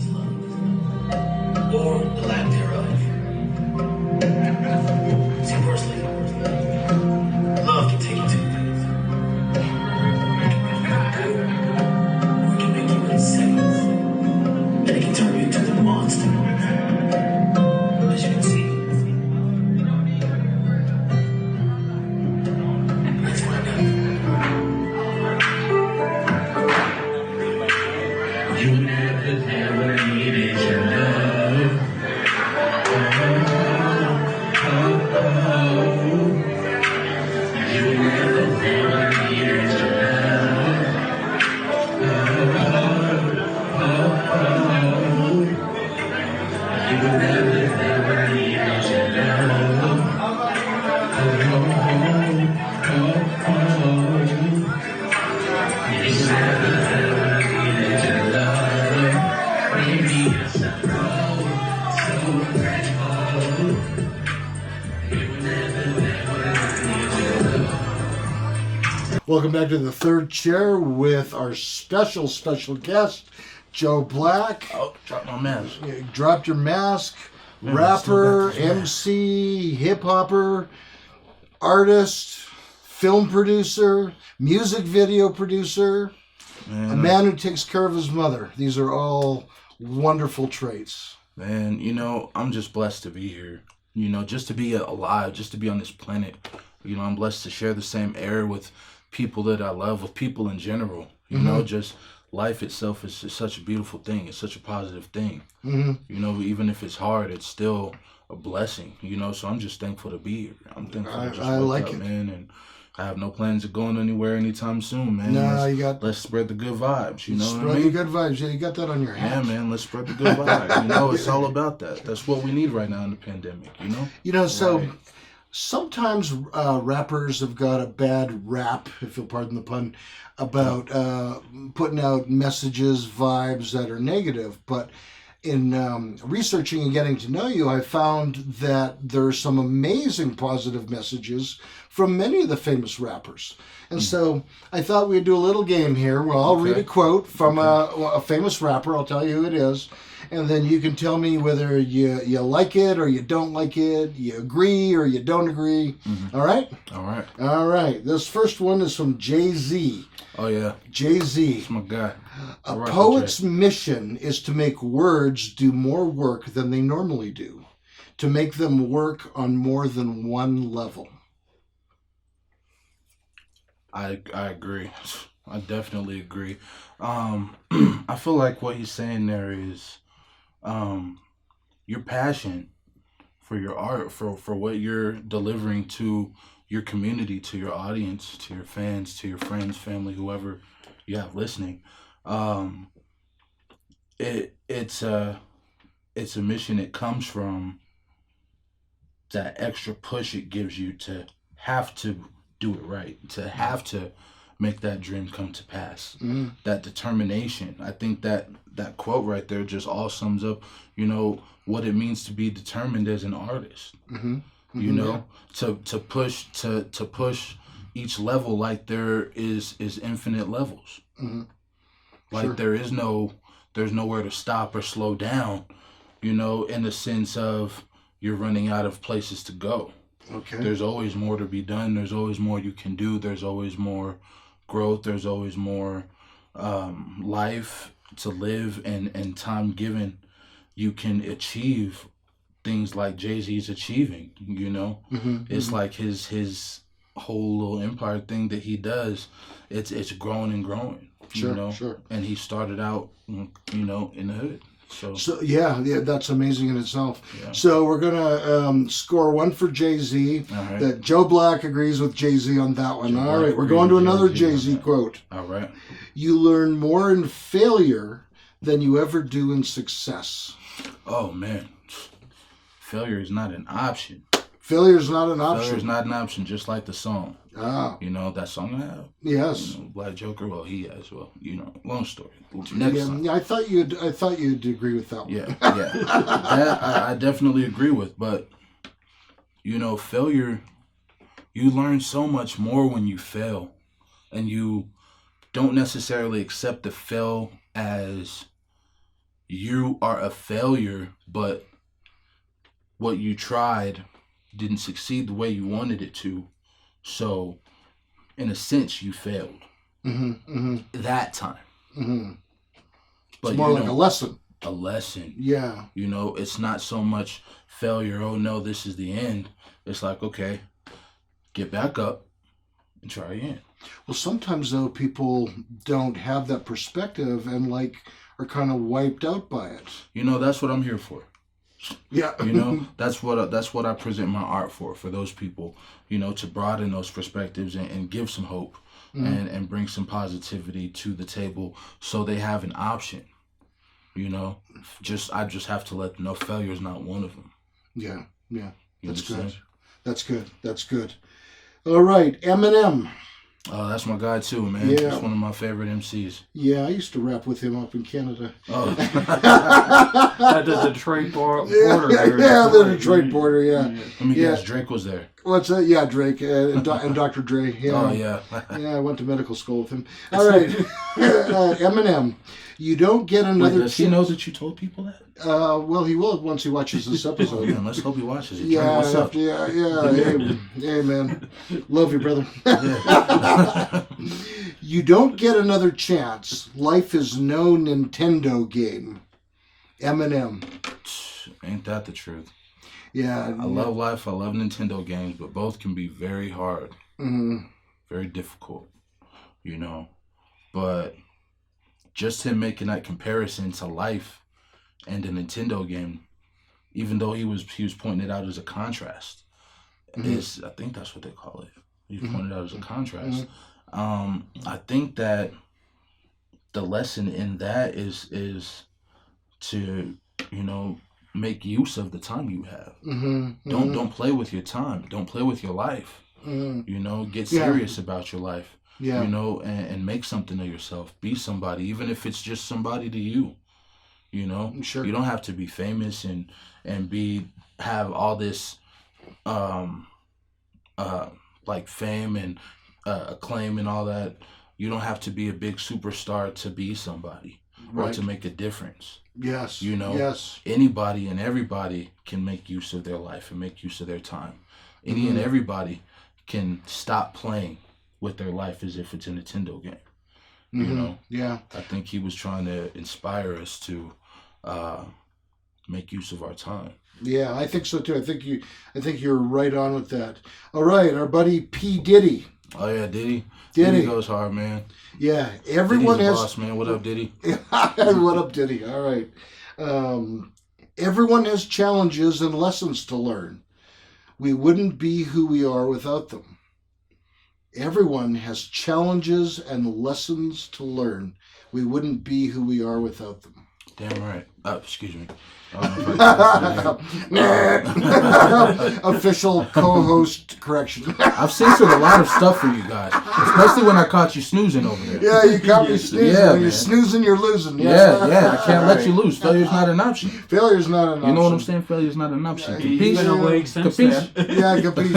love, or the lack thereof. See, personally, love can take you to things. It can make you insane, and it can turn you into the monster. As you can see. Let's find out. You never needed your love. You never needed your love. You never needed your love. You never needed your love. Maybe you're so grateful. You never needed your love. Welcome back to the third chair with our special guest, Joe Black. Oh, drop my mask. You dropped your mask. Man, Rapper, I still got this MC, hip hopper, artist, film producer, music video producer, Man, a man who takes care of his mother. These are all wonderful traits. Man, you know, I'm just blessed to be here. You know, just to be alive, just to be on this planet. You know, I'm blessed to share the same air with people that I love, with people in general. You know, just life itself is such a beautiful thing. It's such a positive thing. You know, even if it's hard, it's still a blessing. You know, so I'm just thankful to be here. I'm thankful to just I wake like up, it. man, and I have no plans of going anywhere anytime soon, man. No, you got Let's spread the good vibes. You know what I spread mean? the good vibes. Yeah, you got that on your Yeah, hat. man, let's spread the good vibes. You know, it's all about that. That's what we need right now in the pandemic, you know? You know, so Right. sometimes rappers have got a bad rap, if you'll pardon the pun, about putting out messages, vibes that are negative. But in researching and getting to know you, I found that there are some amazing positive messages from many of the famous rappers. And so I thought we'd do a little game here where I'll read a quote from a famous rapper. I'll tell you who it is. And then you can tell me whether you like it or you don't like it, you agree or you don't agree. All right? All right. All right. This first one is from Jay-Z. Oh, yeah. Jay-Z. That's my guy. A All right, poet's Jay. mission is to make words do more work than they normally do, to make them work on more than one level. I agree. I definitely agree. I feel like what he's saying there is your passion for your art, for what you're delivering to your community, to your audience, to your fans, to your friends, family, whoever you have listening. It's a mission. It comes from that extra push it gives you to have to do it right, to have to make that dream come to pass. That determination. I think that quote right there just all sums up, you know, what it means to be determined as an artist. You know, to push each level like there is infinite levels. Like there's nowhere to stop or slow down, you know, in the sense of you're running out of places to go. Okay. There's always more to be done. There's always more you can do. There's always more growth. There's always more life to live and time given. You can achieve things like Jay-Z's achieving, you know? It's like his whole little empire thing that he does. It's growing and growing, you know? Sure. And he started out, you know, in the hood. So yeah, that's amazing in itself. Yeah. So we're gonna score 1 for Jay-Z. All right. That Joe Black agrees with Jay-Z on that one. Joe All Black right, we're agrees going to with another Jay-Z on Jay-Z that. quote. All right. You learn more in failure than you ever do in success. Oh man, failure is not an option. Failure is not an option. Failure is not an option, just like the song. Ah, You know, that song I have? yes. You know, Black Joker, well, he has, well, you know, long story. Next song. Yeah, I thought you'd agree with that one. Yeah. That I definitely agree with, but, you know, failure, you learn so much more when you fail, and you don't necessarily accept the fail as you are a failure, but what you tried didn't succeed the way you wanted it to. So, in a sense, you failed that time. Mm-hmm. But It's more like a lesson. a lesson. Yeah. You know, it's not so much failure. Oh no, this is the end. It's like, okay, get back up and try again. Well, sometimes though people don't have that perspective and are kind of wiped out by it. You know, that's what I'm here for. Yeah. You know, that's what I present my art for those people, you know, to broaden those perspectives and give some hope and bring some positivity to the table so they have an option. You know, I just have to let them know failure is not one of them. Yeah. You That's understand? good. That's good. All right, Eminem. Oh, that's my guy too, man. Yeah. He's one of my favorite MCs. Yeah, I used to rap with him up in Canada. Oh, At the Detroit border. there. Yeah, the Detroit border. Yeah. let me guess, Drake was there. What's that? Yeah, Drake and Dr. Dre. Yeah. Oh, yeah. Yeah, I went to medical school with him. All right, Eminem. You don't get another. Wait, does he know that you told people that? Well, he will once he watches this episode. Man, let's hope he watches it. Yeah, What's up? yeah. Hey, man. Love you, brother. You don't get another chance. Life is no Nintendo game. Eminem. Ain't that the truth? Yeah. I love life. I love Nintendo games, but both can be very hard, very difficult, you know. But just him making that comparison to life and a Nintendo game, even though he was pointing it out as a contrast, is, I think that's what they call it. He pointed out as a contrast. I think that the lesson in that is to, you know, make use of the time you have. Don't play with your time. Don't play with your life. You know, get serious about your life. Yeah. You know, and make something of yourself. Be somebody, even if it's just somebody to you. You know, Sure. You don't have to be famous and have all this like fame and acclaim and all that. You don't have to be a big superstar to be somebody or to make a difference. Yes. You know, Yes. anybody and everybody can make use of their life and make use of their time. Any and everybody can stop playing with their life as if it's a Nintendo game. You know, Yeah. I think he was trying to inspire us to make use of our time. Yeah, I think so too. I think you're right on with that. All right, our buddy P. Diddy. Oh yeah, Diddy. Diddy. Diddy goes hard, man. Yeah, everyone Diddy's a has. boss, man. What up, Diddy? What up, Diddy? All right. Everyone has challenges and lessons to learn. We wouldn't be who we are without them. Everyone has challenges and lessons to learn. We wouldn't be who we are without them. Damn right. Excuse me. I Official co-host correction. I've censored a lot of stuff for you guys, especially when I caught you snoozing over there. Yeah, you caught me snoozing. Yeah, When you're man. snoozing, you're losing. Yeah, I can't let you lose. Failure's not an option. Failure's not an option. You know what I'm saying? Failure's not an option. He's been awake since then. Yeah, I got it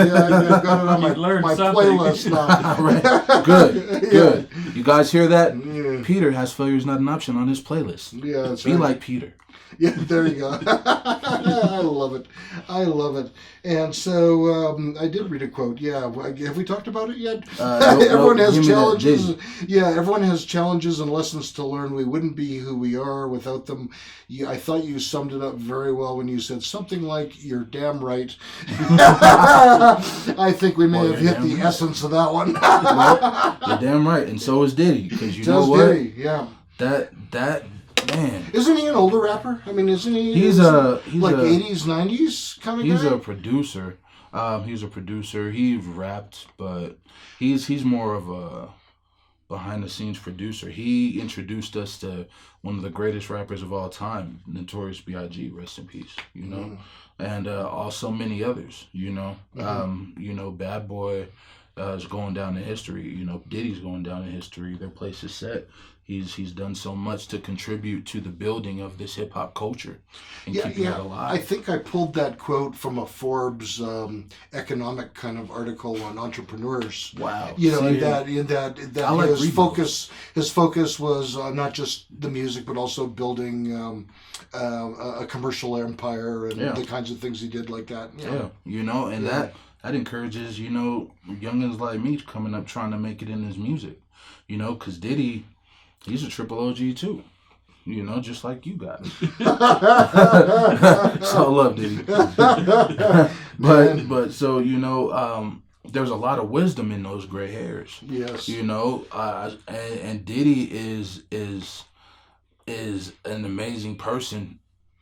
on You learned my something. playlist now. Right. Good. You guys hear that? Peter has Failure's not an option on his playlist. Yeah, that's Be right. like Peter. Yeah, there you go. I love it. And so I did read a quote. Yeah, have we talked about it yet? Everyone has give me that, challenges. Jason. Yeah, everyone has challenges and lessons to learn. We wouldn't be who we are without them. I thought you summed it up very well when you said something like, "You're damn right." I think we may have hit the essence of that one. Well, you're damn right, and so is Diddy. Because you know Does what? Diddy, yeah. That Man, isn't he an older rapper? I mean, isn't he? He's like a 80s, 90s kind of guy? He's a producer. He's a producer. He rapped, but he's more of a behind the scenes producer. He introduced us to one of the greatest rappers of all time, Notorious B.I.G. Rest in peace. You know, and also many others. You know, Bad Boy is going down in history. You know, Diddy's going down in history. Their place is set. He's done so much to contribute to the building of this hip hop culture and keeping it alive. I think I pulled that quote from a Forbes economic kind of article on entrepreneurs. Wow. You know, that his focus was not just the music, but also building a commercial empire and the kinds of things he did like that. Yeah, you know, and that encourages, you know, youngins like me coming up trying to make it in his music. You know, because Diddy, he's a triple OG too, you know, just like you guys. So I love Diddy. but so, you know, there's a lot of wisdom in those gray hairs. Yes. You know, and Diddy is an amazing person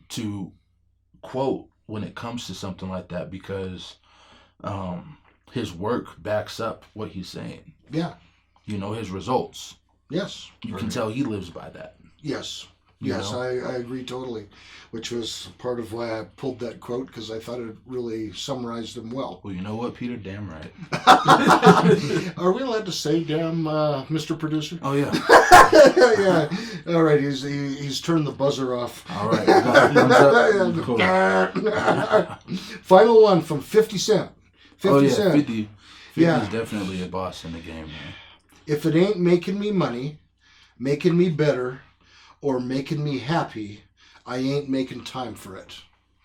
to quote when it comes to something like that, because his work backs up what he's saying. Yeah. You know, his results. Yes. You can tell he lives by that. Yes. You Yes, know? I agree totally, which was part of why I pulled that quote, because I thought it really summarized him well. Well, you know what, Peter? Damn right. Are we allowed to say damn, Mr. Producer? Oh, yeah. Yeah. All right, he's turned the buzzer off. All right. Cool. Final one from 50 Cent. 50 Cent. 50 is definitely a boss in the game, man. If it ain't making me money, making me better, or making me happy, I ain't making time for it.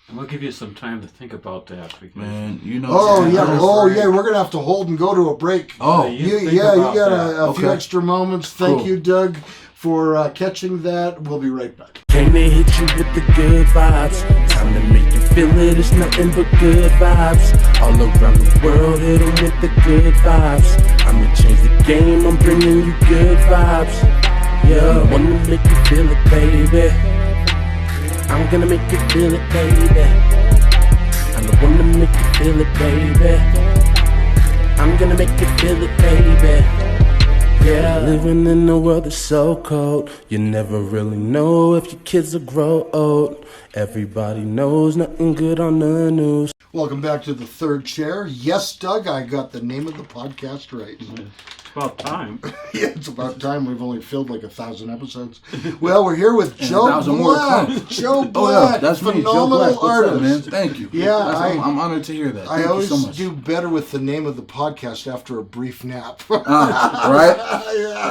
And we'll give you some time to think about that. Because Man, you know. Oh yeah, we're gonna have to hold and go to a break. Oh, you got a few extra moments. Thank you, Doug, for catching that. We'll be right back. Came to hit you with the good vibes. Time to make you feel it, it's nothing but good vibes. All around the world, hit 'em with the good vibes. I'ma change the game, I'm bringing you good vibes. Yeah, wanna make you feel it, baby. I'm gonna make you feel it, baby. I wanna make you feel it, baby. I'm gonna make you feel it, baby. Yeah, living in a world that's so cold. You never really know if your kids will grow old. Everybody knows nothing good on the news. Welcome back to the third chair. Yes, Doug, I got the name of the podcast right. it's about time. Yeah, it's about time. We've only filled like 1,000 episodes. Well, we're here with Joe 1,000 more to Black. come. Joe Black, Oh, yeah, that's me, Joe phenomenal Black. What's artist. up, man? Thank you. Yeah, I'm honored to hear that. I Thank always you so much. do better with the name of the podcast after a brief nap. Right?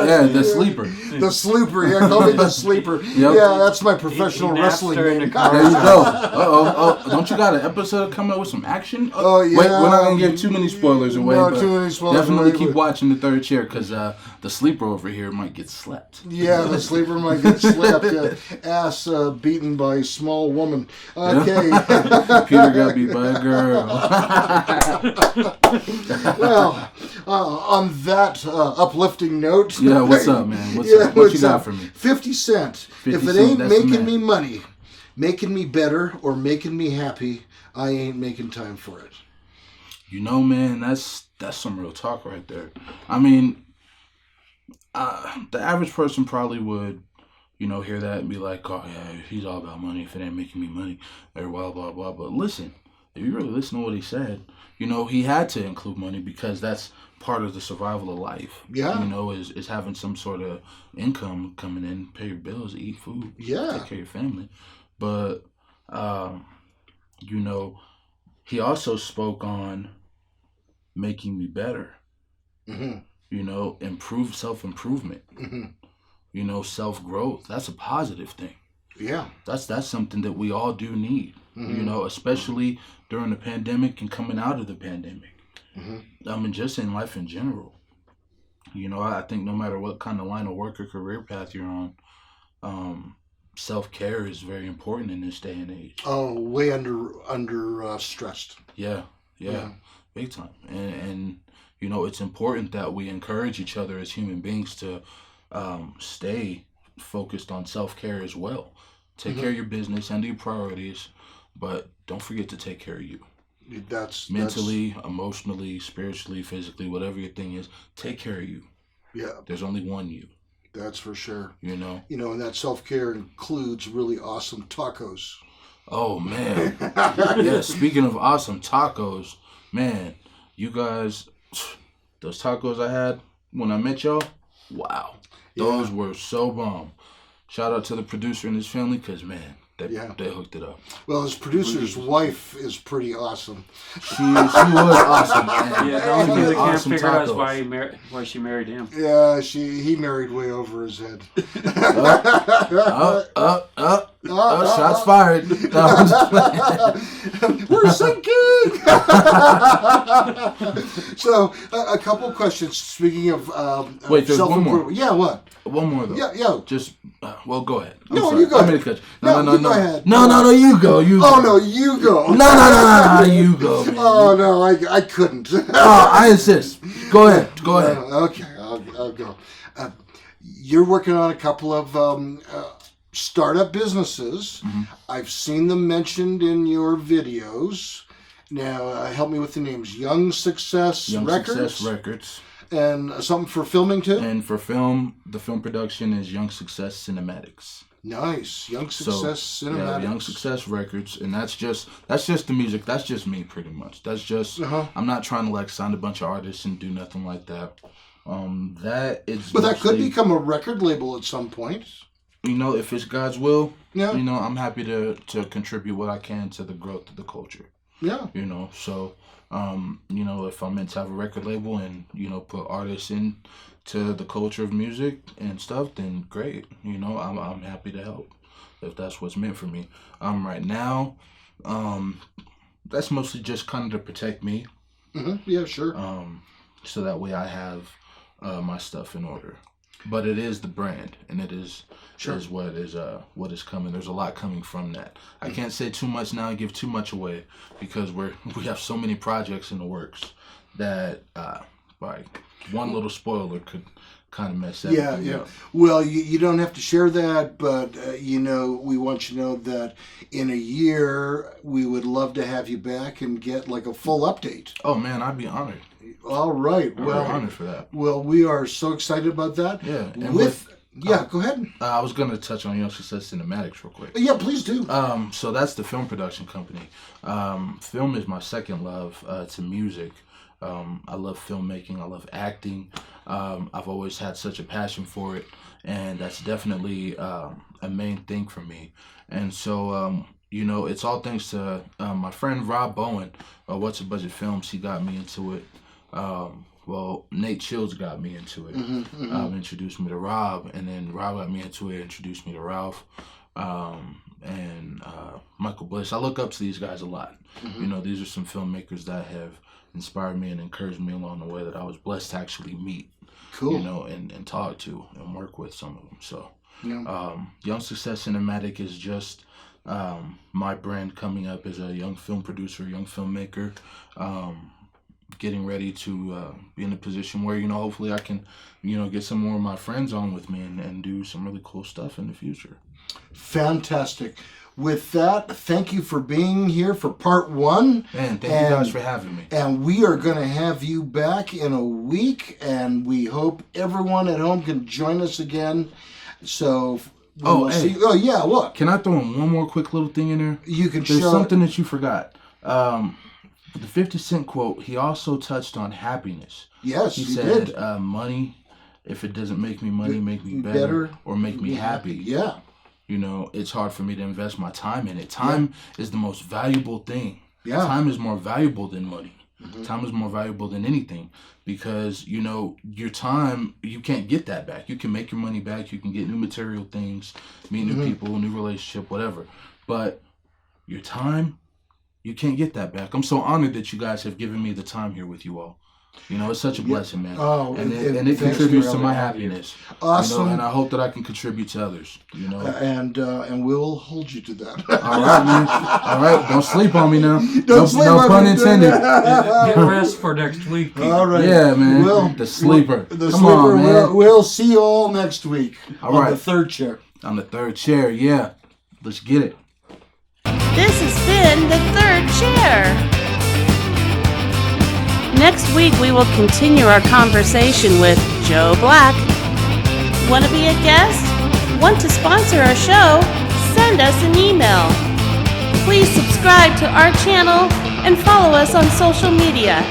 Yeah, the sleeper. The sleeper. Yeah, call me the sleeper. Yep. Yeah, that's my professional He naps wrestling during name. the car. There you go. Oh, don't you got an episode coming up with some action? Oh, yeah. Wait, we're not going to give too many spoilers away. No, but too many spoilers definitely away, keep but- watching the third chair, because the sleeper over here might get slept. Yeah, the sleeper might get slapped. Ass beaten by a small woman. Okay. Peter got beat by a girl. Well, on that uplifting note. Yeah, what's up, man? What you got for me? 50 Cent. 50 If it Cent, ain't that's the making man. me money, making me better, or making me happy, I ain't making time for it. You know, man, that's some real talk right there. I mean, the average person probably would, you know, hear that and be like, oh, yeah, he's all about money if it ain't making me money, or blah, blah, blah. But listen, if you really listen to what he said, you know, he had to include money because that's part of the survival of life. Yeah. You know, is having some sort of income coming in, pay your bills, eat food, Yeah. take care of your family. But, you know, he also spoke on making me better. Mm-hmm. You know, self-improvement. Mm-hmm. You know, self-growth. That's a positive thing. Yeah. That's something that we all do need. Mm-hmm. You know, especially during the pandemic and coming out of the pandemic. Mm-hmm. I mean, just in life in general. You know, I think no matter what kind of line of work or career path you're on, self-care is very important in this day and age. Oh, way under stressed. Yeah, big time. And you know, it's important that we encourage each other as human beings to stay focused on self-care as well. Take care of your business and your priorities, but don't forget to take care of you. That's mentally, emotionally, spiritually, physically, whatever your thing is, take care of you. Yeah. There's only one you. That's for sure. You know? And that self-care includes really awesome tacos. Oh, man. Yeah, speaking of awesome tacos, man, you guys, those tacos I had when I met y'all, wow. Those were so bomb. Shout out to the producer and his family, because, man, they hooked it up. Well, his producer's wife is pretty awesome. She was awesome, man. Yeah, the only thing they can't Awesome figure out is tacos. why she married him. Yeah, he married way over his head. Shots fired. No, I'm just playing. We're sinking! So, a couple questions. Speaking of Wait, there's one more. Yeah, what? One more, though. Yeah. Just, well, go ahead. No, sorry. you go ahead. Go ahead. No, you go. Oh, no, you go. No, you go, man. Oh, no, I couldn't. I insist. Go ahead. Okay, I'll go. You're working on a couple of startup businesses. Mm-hmm. I've seen them mentioned in your videos. Now, help me with the names. Young Success Records. And something for filming, too? And for film, the film production is Young Success Cinematics. Nice. Young Success Cinematics. Yeah, Young Success Records. And that's just the music. That's just me, pretty much. That's just, I'm not trying to, sign a bunch of artists and do nothing like that. But that could become a record label at some point. If it's God's will, yeah. I'm happy to contribute what I can to the growth of the culture. Yeah. So, if I'm meant to have a record label and, put artists in to the culture of music and stuff, then great. I'm happy to help if that's what's meant for me. Right now, that's mostly just kind of to protect me. Mm-hmm. Yeah, sure. So that way I have my stuff in order. But it is the brand, and it is what is coming. There's a lot coming from that. I can't say too much now and give too much away because we have so many projects in the works that one little spoiler could kind of mess everything up. Well, you don't have to share that, but we want you to know that in a year we would love to have you back and get a full update. Oh man, I'd be honored. All right. I'm honored for that. Well, we are so excited about that. Yeah. And go ahead. I was going to touch on Young Success Cinematics real quick. Yeah, please do. So that's the film production company. Film is my second love to music. I love filmmaking. I love acting. I've always had such a passion for it, and that's definitely a main thing for me. And so, it's all thanks to my friend Rob Bowen, What's a Budget Films. He got me into it. Nate Shields got me into it, introduced me to Rob, and then Rob got me into it, introduced me to Ralph, and Michael Bliss. I look up to these guys a lot. These are some filmmakers that have inspired me and encouraged me along the way that I was blessed to actually meet, and talk to and work with some of them. So, Young Success Cinematic is just my brand coming up as a young film producer, young filmmaker, getting ready to be in a position where, hopefully I can, get some more of my friends on with me and do some really cool stuff in the future. Fantastic. With that, thank you for being here for part 1. Man, thank you guys for having me. And we are going to have you back in a week, and we hope everyone at home can join us again. So... what? Can I throw in one more quick little thing in there? You can. There's something that you forgot. The 50 Cent quote, he also touched on happiness. Yes, he said, did. Money, if it doesn't make me money, make me better or make me happy. Yeah. It's hard for me to invest my time in it. Time is the most valuable thing. Yeah. Time is more valuable than money. Mm-hmm. Time is more valuable than anything because, your time, you can't get that back. You can make your money back. You can get new material things, meet new people, new relationship, whatever. But your time, you can't get that back. I'm so honored that you guys have given me the time here with you all. You know, it's such a blessing, man. Oh, and it thanks, contributes to Marilyn. my happiness. Awesome. You know, and I hope that I can contribute to others. You know, and we'll hold you to that. all right, man. All right, don't sleep on me now. Don't sleep no on pun me. intended. Get rest for next week. All right. Yeah, man. Well, The sleeper. The Come sleeper. on, man. We'll see you all next week All on right. the third chair. On the third chair, yeah. Let's get it. This has been the third chair. Next week, we will continue our conversation with Joe Black. Want to be a guest? Want to sponsor our show? Send us an email. Please subscribe to our channel and follow us on social media